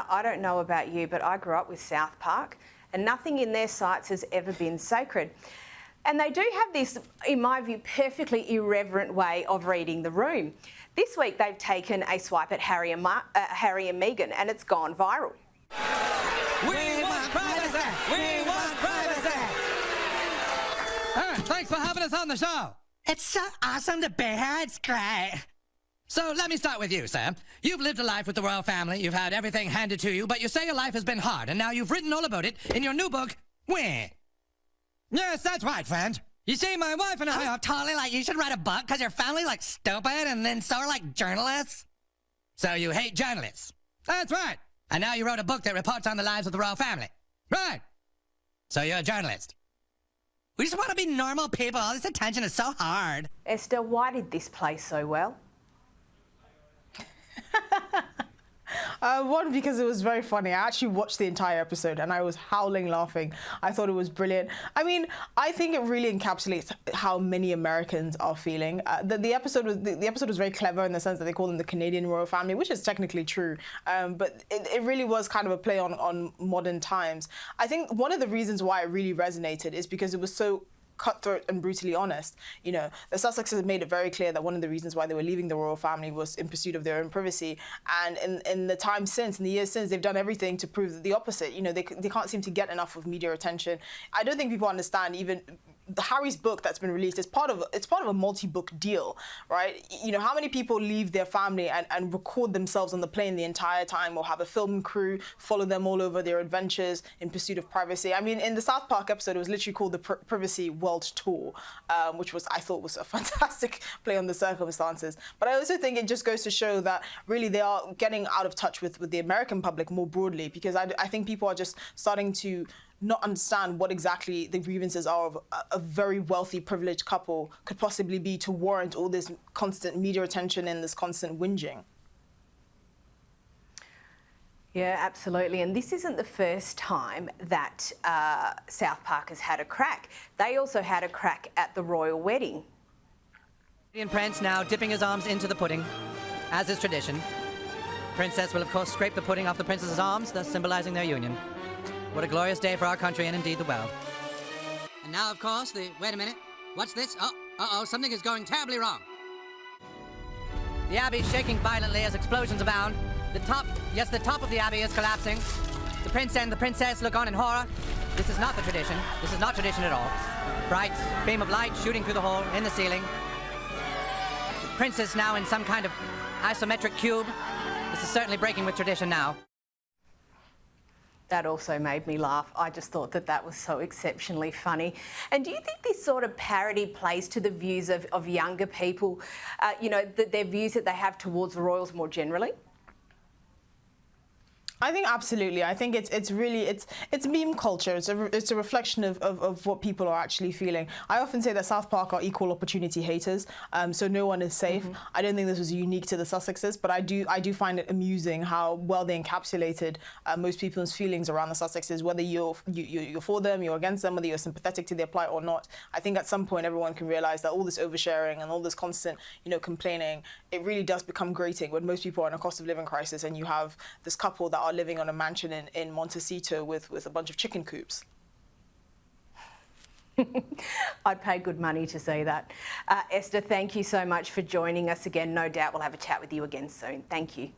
I don't know about you, but I grew up with South Park and nothing in their sites has ever been sacred. And they do have this, in my view, perfectly irreverent way of reading the room. This week they've taken a swipe at Harry and Meghan and it's gone viral. We want privacy! We want privacy! Thanks for having us on the show. It's so awesome to be here. It's great. So let me start with you, Sam. You've lived a life with the royal family, you've had everything handed to you, but you say your life has been hard, and now you've written all about it in your new book, Wah. Yes, that's right, friend. You see, my wife and I are totally like, you should write a book because your family's like stupid and then so are like journalists. So you hate journalists. That's right. And now you wrote a book that reports on the lives of the royal family. Right. So you're a journalist. We just want to be normal people. All this attention is so hard. Esther, why did this play so well? One, because it was very funny. I actually watched the entire episode and I was howling laughing. I thought it was brilliant. I mean, I think it really encapsulates how many Americans are feeling. The episode was very clever in the sense that they call them the Canadian royal family, which is technically true. But it really was kind of a play on modern times. I think one of the reasons why it really resonated is because it was so cutthroat and brutally honest. You know, the Sussexes made it very clear that one of the reasons why they were leaving the royal family was in pursuit of their own privacy. And in the time since, in the years since, they've done everything to prove the opposite. You know, they can't seem to get enough of media attention. I don't think people understand even Harry's book that's been released is part of a multi-book deal, right? You know, how many people leave their family and record themselves on the plane the entire time, or have a film crew follow them all over their adventures in pursuit of privacy? I mean, in the South Park episode, it was literally called the Privacy World Tour, which I thought was a fantastic play on the circumstances. But I also think it just goes to show that really they are getting out of touch with the American public more broadly, because I think people are just starting to not understand what exactly the grievances are of a very wealthy, privileged couple could possibly be to warrant all this constant media attention and this constant whinging. Yeah, absolutely. And this isn't the first time that South Park has had a crack. They also had a crack at the royal wedding. Indian prince now dipping his arms into the pudding, as is tradition. Princess will, of course, scrape the pudding off the princess's arms, thus symbolizing their union. What a glorious day for our country and indeed the world. And now, of course, wait a minute. What's this? Oh, something is going terribly wrong. The abbey is shaking violently as explosions abound. The top of the abbey is collapsing. The prince and the princess look on in horror. This is not the tradition. This is not tradition at all. Bright beam of light shooting through the hole in the ceiling. The princess now in some kind of isometric cube. This is certainly breaking with tradition now. That also made me laugh. I just thought that was so exceptionally funny. And do you think this sort of parody plays to the views of younger people, you know, their views that they have towards the royals more generally? I think absolutely. I think it's meme culture. It's a reflection of what people are actually feeling. I often say that South Park are equal opportunity haters, so no one is safe. I don't think this was unique to the Sussexes, but I do find it amusing how well they encapsulated most people's feelings around the Sussexes, whether you're for them, you're against them, whether you're sympathetic to their plight or not. I think at some point everyone can realize that all this oversharing and all this constant, you know, complaining, it really does become grating when most people are in a cost of living crisis and you have this couple that are living on a mansion in Montecito with a bunch of chicken coops. I'd pay good money to see that. Esther, thank you so much for joining us again. No doubt we'll have a chat with you again soon. Thank you.